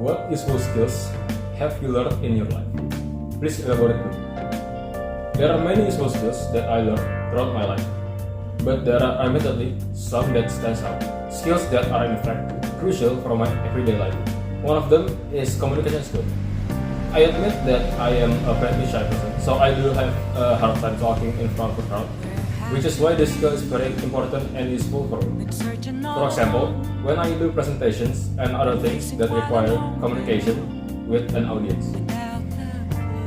What useful skills have you learned in your life? Please elaborate me. There are many useful skills that I learned throughout my life, but there are admittedly some that stands out. Skills that are in fact crucial for my everyday life. One of them is communication skill. I admit that I am a pretty shy person, so I do have a hard time talking in front of a crowd, which is why this skill is very important and useful for me. For example, when I do presentations and other things that require communication with an audience.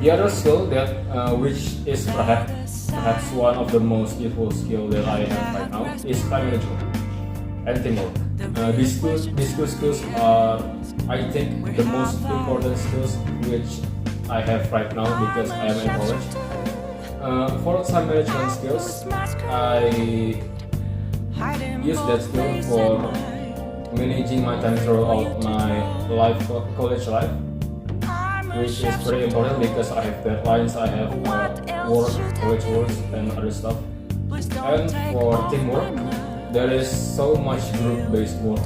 The other skill that which is perhaps one of the most useful skill that I have right now is time management and teamwork. These two skills are, I think, the most important skills which I have right now because I am in college. For time management skills, I use that skill for managing my time throughout my college life, which is very important because I have deadlines, I have work, college work, and other stuff. And for teamwork, there is so much group-based work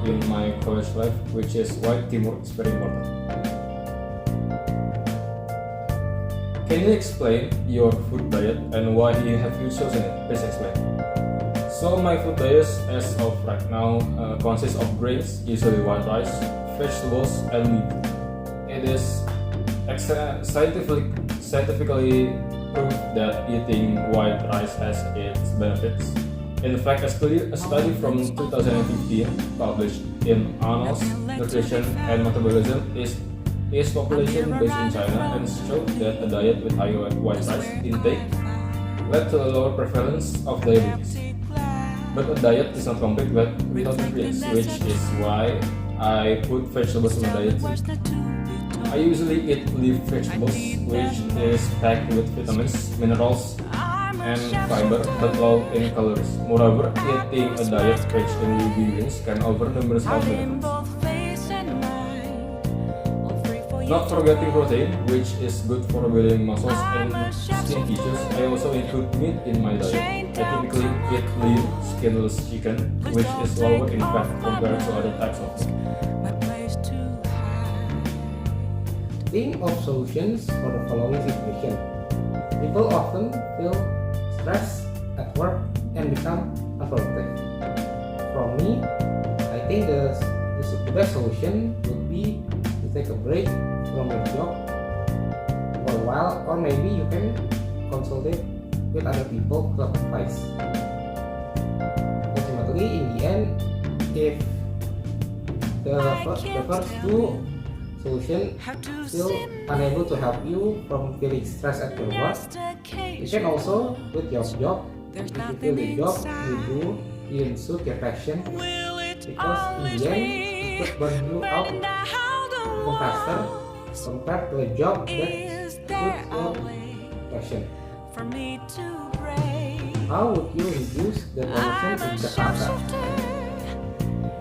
in my college life, which is why teamwork is very important. Can you explain your food diet and why have you chosen it? Please explain. So my food diet as of right now consists of grains, usually white rice, vegetables, and meat. It is scientifically proved that eating white rice has its benefits. In fact, a study from 2015 published in Annals Nutrition and Metabolism is population based in China and showed that a diet with high white rice intake led to a lower prevalence of diabetes. But a diet is not complete without nutrients, which is why I put vegetables in my diet. I usually eat leaf vegetables, which is packed with vitamins, minerals, and fiber, but low in calories. Moreover, eating a diet rich in leafy greens can offer numerous health benefits. Not forgetting protein, which is good for building muscles and skin tissues. I also include meat in my diet. I typically eat lean, skinless chicken, which is lower in fat compared to other types of meat. Think of solutions for the following situation. People often feel stressed at work and become unproductive. For me, I think the best solution would be to take a break from your job for a while, or maybe you can consult with other people for advice. Ultimately, in the end, if the first two solutions still unable to help you from feeling stressed at your work, you can also quit your job if you feel the job you do didn't suit your passion, because in the end it could burn you out even faster compared to a job that suits your passion. How would you reduce the pollution in Jakarta?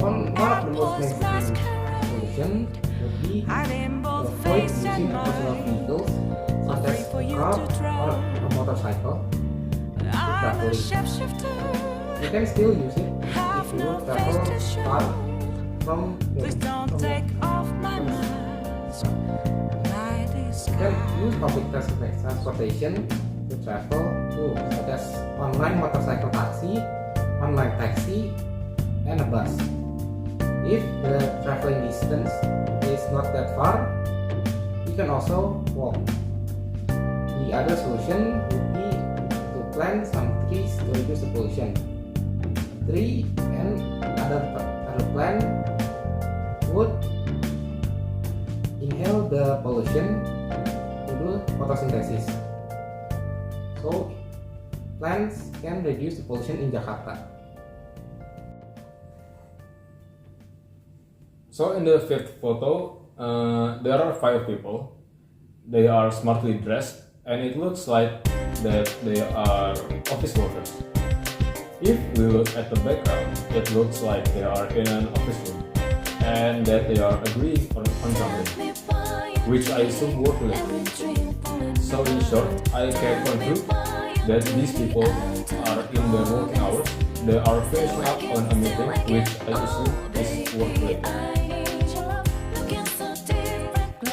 One of the most mainstream solutions would be to avoid using personal vehicles such as a car or a motorcycle to travel. You can still use it if you travel far from your You can use public transportation to travel too, such as online motorcycle taxi, online taxi, and a bus. If the traveling distance is not that far, you can also walk. The other solution would be to plant some trees to reduce the pollution. Tree and other plant would inhale the pollution to do photosynthesis. So plants can reduce the pollution in Jakarta. So in the fifth photo, there are 5 people. They are smartly dressed, and it looks like that they are office workers. If we look at the background, it looks like they are in an office room, and that they are agreeing on something, which I assume work related. So in short, I can conclude that these people are in their working hours. They are finishing up on a meeting, which I assume is work related.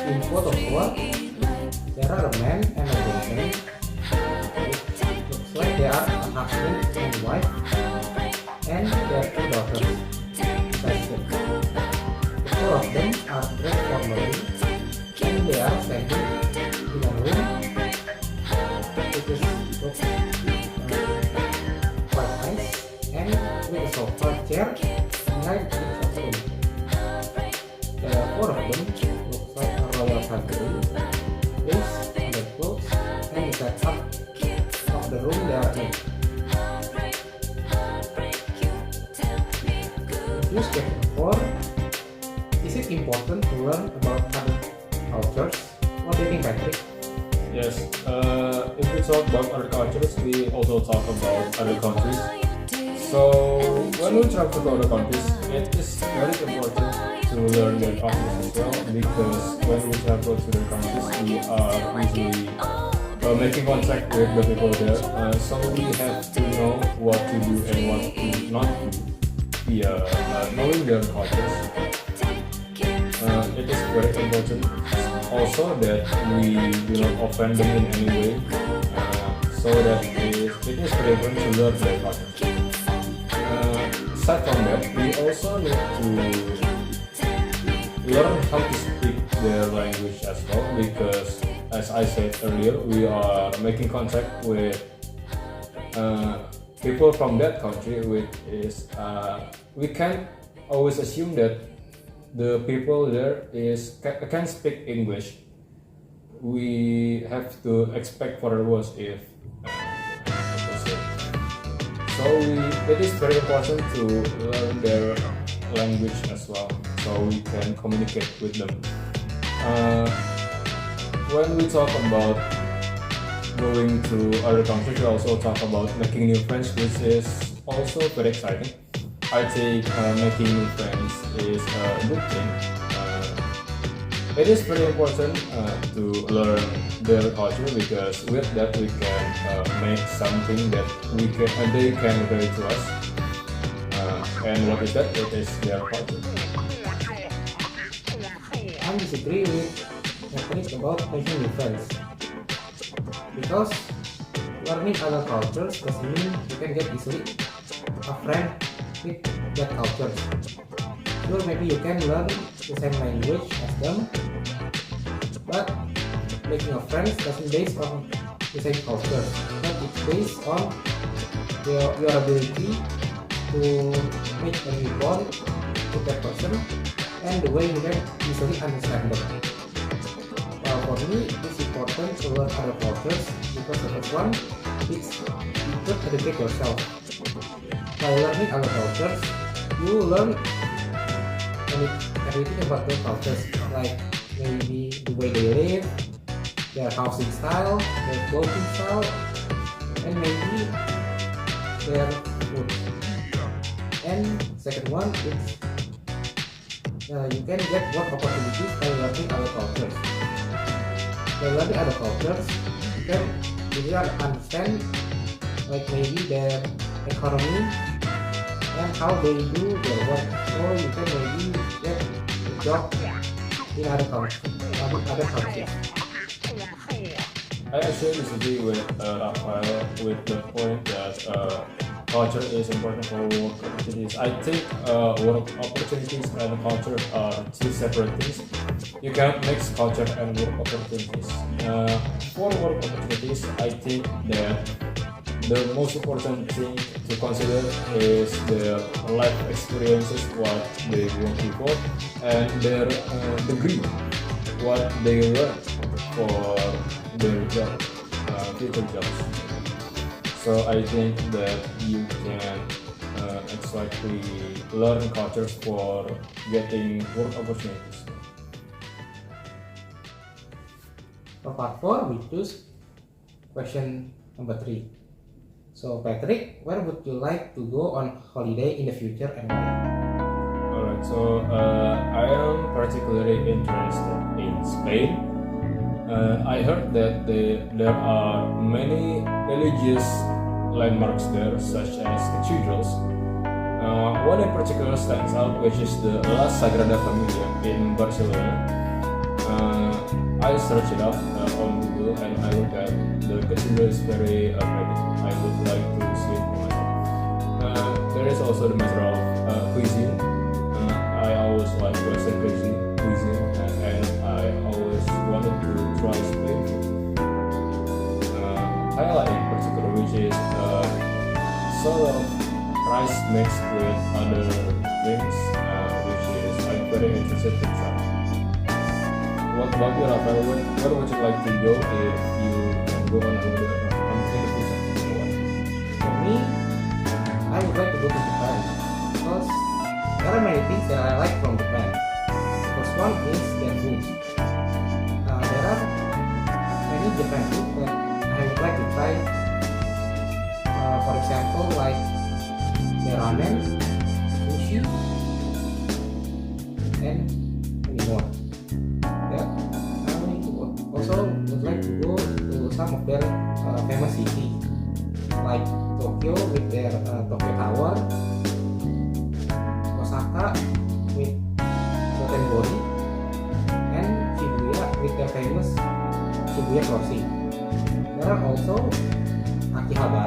In photo 4, there are a man and a woman. It looks like they are a husband and wife, and their 2 daughters. The 4 of them are dressed formally, and they are standing in a room. It is looks quite nice, and with a sofa chair behind each of them. The 4 of them looks like a royal family, based on the clothes and the setup of the room they are in. Use chapter 4. Is it important to learn about other cultures? What do you think, Patrick? Yes, if we talk about other cultures, we also talk about other countries. So when we travel to other countries, it is very important to learn their cultures as well, because when we travel to their countries, we are usually making contact with the people there. So we have to know what to do and what to not do via knowing their cultures. It is very important also that we do not offend them in any way, so that it is very important to learn their culture. Aside from that, we also need to learn how to speak their language as well, because as I said earlier, we are making contact with people from that country, which is we can't always assume that the people there can speak English. We have to expect for the worst if so it is very important to learn their language as well, so we can communicate with them. When we talk about going to other countries, we also talk about making new friends, which is also very exciting. I think making new friends is a good thing. It is very important to learn their culture, because with that we can make something that they can relate to us. And what is that? It is their culture. I disagree with Patrick about making new friends, because learning other cultures doesn't mean you can get easily a friend with that culture. Sure, maybe you can learn the same language as them, but making a friend doesn't based on the same culture, but it's based on your ability to make a new bond with that person and the way you can easily understand them. For me, it's important to learn other cultures, because the first one, it's you could educate yourself. By learning other cultures, you learn everything about their cultures, like maybe the way they live, their housing style, their clothing style, and maybe their food. And second one is you can get work opportunities by learning other cultures. By learning other cultures, you can really understand like maybe their economy and how they do their work. So you can maybe get a job in other countries. I actually disagree with Rafael with the point that culture is important for work opportunities. I think work opportunities and culture are two separate things. You cannot mix culture and work opportunities. For work opportunities, I think that the most important thing to consider is their life experiences, what they went before, and their degree, what they learned for their job, future jobs. So I think that you can exactly learn cultures for getting work opportunities. For part 4, we choose question number 3. So Patrick, where would you like to go on holiday in the future and why? Alright, so I am particularly interested in Spain. I heard that there are many religious landmarks there, such as cathedrals. One in particular stands out, which is the La Sagrada Familia in Barcelona. I searched it up on Google and I look at the cathedral is very pretty. I would like to see it for myself. There is also the matter of cuisine. I always like Western cuisine and I always wanted to try Spain food. Paella in particular, which is sort of rice mixed with other things, which is I'm very interested in trying. What about you, Rafael? Where would you like to go if you can go on holiday on vacation? For me, I would like to go to Japan because there are many things that I like from Japan. The first one is their food. There are many Japan food that I would like to try. For example, like their ramen, sushi, and many more. Yeah, I also would like to go to some of their famous cities, like Tokyo with their Tokyo Tower, Osaka with Rotenbori, and Shibuya with their famous Shibuya Crossing. There are also Akihabara